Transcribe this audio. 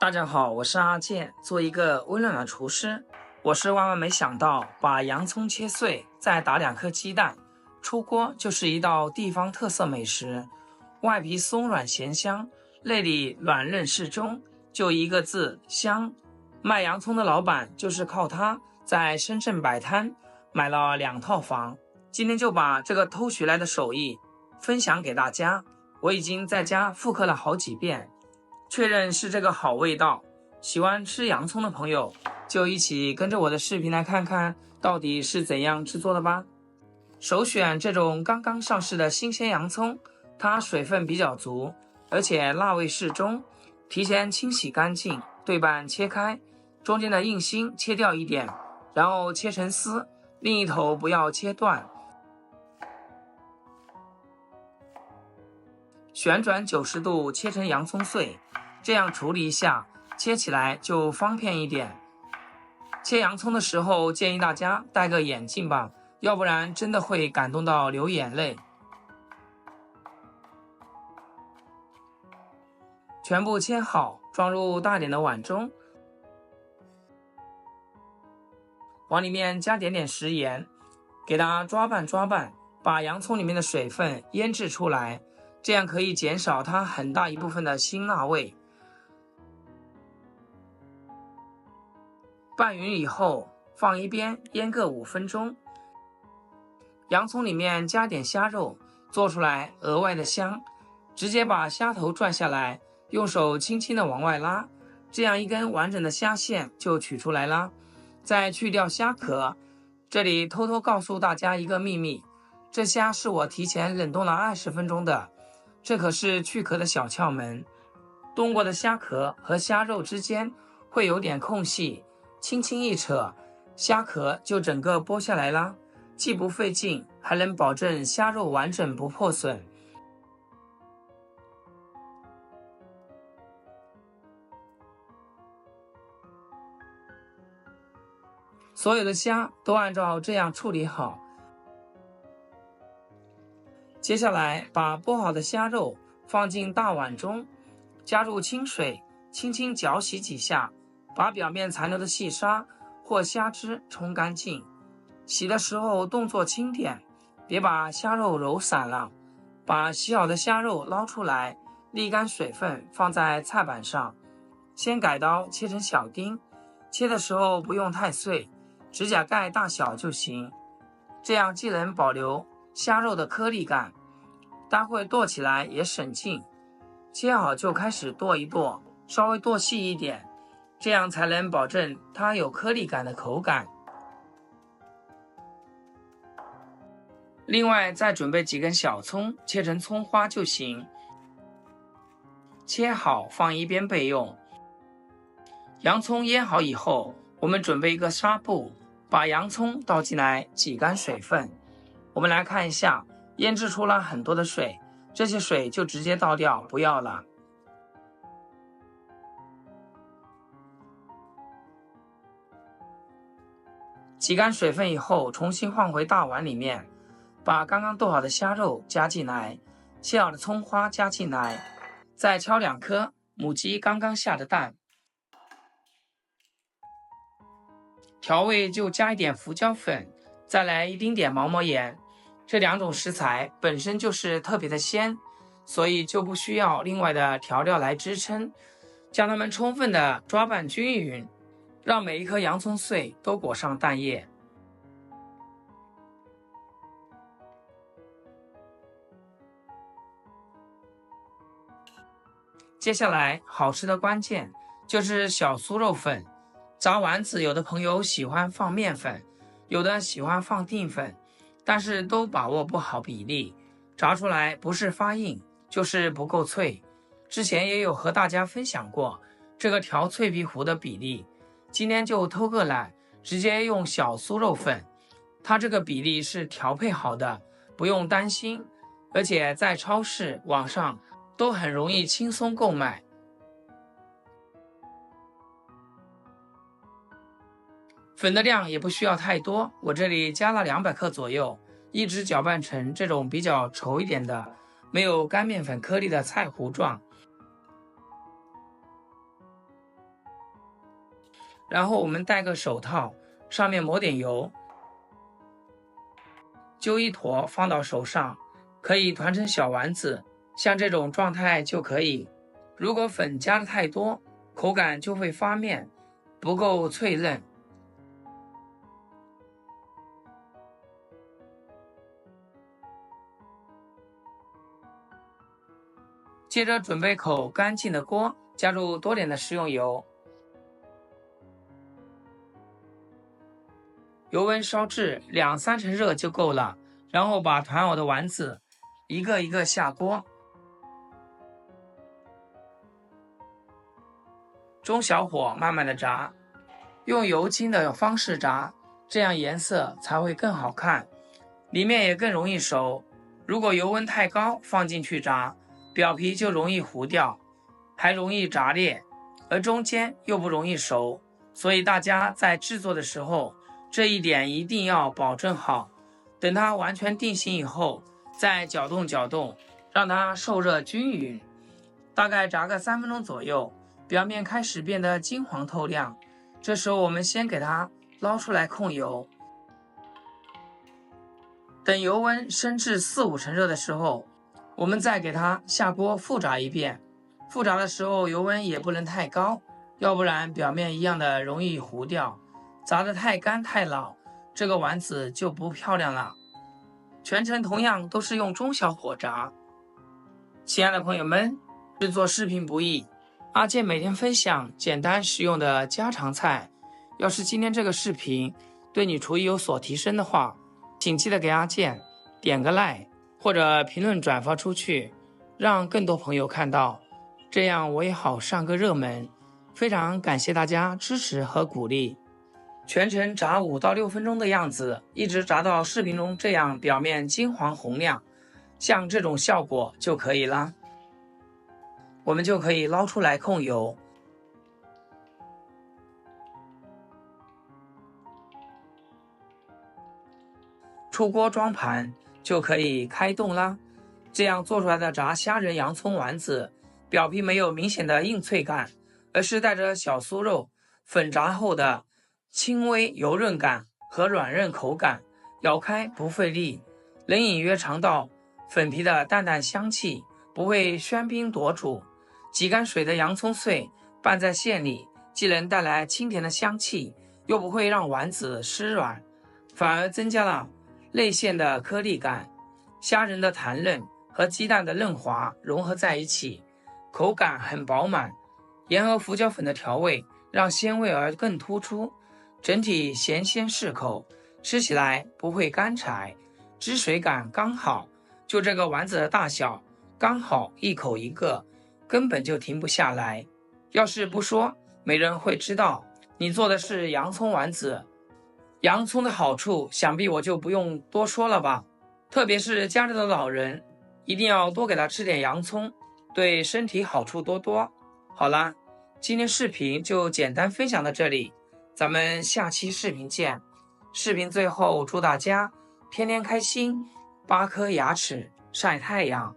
大家好，我是阿健，做一个温暖的厨师。我是万万没想到，把洋葱切碎，再打2颗鸡蛋，出锅就是一道地方特色美食。外皮松软咸香，内里软嫩适中，就一个字香。卖洋葱的老板就是靠它在深圳摆摊，买了2套房。今天就把这个偷学来的手艺分享给大家，我已经在家复刻了好几遍，确认是这个好味道。喜欢吃洋葱的朋友就一起跟着我的视频来看看到底是怎样制作的吧。首选这种刚刚上市的新鲜洋葱，它水分比较足，而且辣味适中。提前清洗干净，对半切开，中间的硬心切掉一点，然后切成丝，另一头不要切断。旋转90度切成洋葱碎，这样处理一下，切起来就方便一点。切洋葱的时候建议大家戴个眼镜吧，要不然真的会感动到流眼泪。全部切好，装入大点的碗中，往里面加点食盐，给它抓拌，把洋葱里面的水分腌制出来，这样可以减少它很大一部分的辛辣味。拌匀以后放一边腌个5分钟。洋葱里面加点虾肉，做出来额外的香。直接把虾头转下来，用手轻轻的往外拉，这样一根完整的虾线就取出来啦。再去掉虾壳。这里偷偷告诉大家一个秘密，这虾是我提前冷冻了20分钟的，这可是去壳的小窍门。冻过的虾壳和虾肉之间会有点空隙，轻轻一扯，虾壳就整个剥下来啦，既不费劲，还能保证虾肉完整不破损。所有的虾都按照这样处理好。接下来把剥好的虾肉放进大碗中，加入清水，轻轻搅洗几下，把表面残留的细沙或虾汁冲干净。洗的时候动作轻点，别把虾肉揉散了。把洗好的虾肉捞出来，沥干水分，放在菜板上。先改刀切成小丁，切的时候不用太碎，指甲盖大小就行，这样既能保留虾肉的颗粒感，待会剁起来也省劲。切好就开始剁一剁，稍微剁细一点，这样才能保证它有颗粒感的口感。另外再准备几根小葱，切成葱花就行。切好放一边备用。洋葱腌好以后，我们准备一个纱布，把洋葱倒进来挤干水分。我们来看一下，腌制出了很多的水，这些水就直接倒掉，不要了。挤干水分以后，重新放回大碗里面，把刚刚剁好的虾肉加进来，切好的葱花加进来，再敲2颗母鸡刚刚下的蛋。调味就加一点胡椒粉，再来一丁点毛毛盐。这2种食材本身就是特别的鲜，所以就不需要另外的调料来支撑，将它们充分的抓拌均匀，让每一颗洋葱碎都裹上蛋液。接下来好吃的关键就是小酥肉粉。炸丸子有的朋友喜欢放面粉，有的喜欢放淀粉，但是都把握不好比例，炸出来不是发硬就是不够脆。之前也有和大家分享过这个调脆皮糊的比例，今天就偷个懒，直接用小酥肉粉，它这个比例是调配好的，不用担心，而且在超市网上都很容易轻松购买。粉的量也不需要太多，我这里加了200克左右，一直搅拌成这种比较稠一点的，没有干面粉颗粒的菜糊状。然后我们戴个手套，上面抹点油，揪一坨放到手上，可以团成小丸子，像这种状态就可以。如果粉加的太多，口感就会发面，不够脆嫩。接着准备口干净的锅，加入多点的食用油，油温烧至2-3成热就够了。然后把团好的丸子一个一个下锅，中小火慢慢的炸，用油浸的方式炸，这样颜色才会更好看，里面也更容易熟。如果油温太高放进去炸，表皮就容易糊掉，还容易炸裂，而中间又不容易熟，所以大家在制作的时候，这一点一定要保证好。等它完全定型以后，再搅动搅动，让它受热均匀，大概炸个3分钟左右，表面开始变得金黄透亮。这时候我们先给它捞出来控油，等油温升至4-5成热的时候，我们再给它下锅复炸一遍。复炸的时候油温也不能太高，要不然表面一样的容易糊掉。炸得太干太老，这个丸子就不漂亮了。全程同样都是用中小火炸。亲爱的朋友们，制作视频不易，阿健每天分享简单实用的家常菜。要是今天这个视频对你厨艺有所提升的话，请记得给阿健点个 like 或者评论转发出去，让更多朋友看到，这样我也好上个热门。非常感谢大家支持和鼓励。全程炸5到6分钟的样子，一直炸到视频中这样表面金黄红亮，像这种效果就可以啦。我们就可以捞出来控油。出锅装盘就可以开动啦。这样做出来的炸虾仁洋葱丸子，表皮没有明显的硬脆感，而是带着小酥肉粉炸后的轻微油润感和软韧口感，咬开不费力，能隐约尝到粉皮的淡淡香气，不会喧宾夺主。几竿水的洋葱碎拌在馅里，既能带来清甜的香气，又不会让丸子湿软，反而增加了内馅的颗粒感。虾仁的弹嫩和鸡蛋的嫩滑融合在一起，口感很饱满。盐和胡椒粉的调味让鲜味儿更突出，整体咸鲜适口，吃起来不会干柴，汁水感刚好。就这个丸子的大小，刚好一口一个，根本就停不下来。要是不说，没人会知道你做的是洋葱丸子。洋葱的好处，想必我就不用多说了吧。特别是家里的老人，一定要多给他吃点洋葱，对身体好处多多。好啦，今天视频就简单分享到这里，咱们下期视频见。视频最后祝大家天天开心，8颗牙齿晒太阳。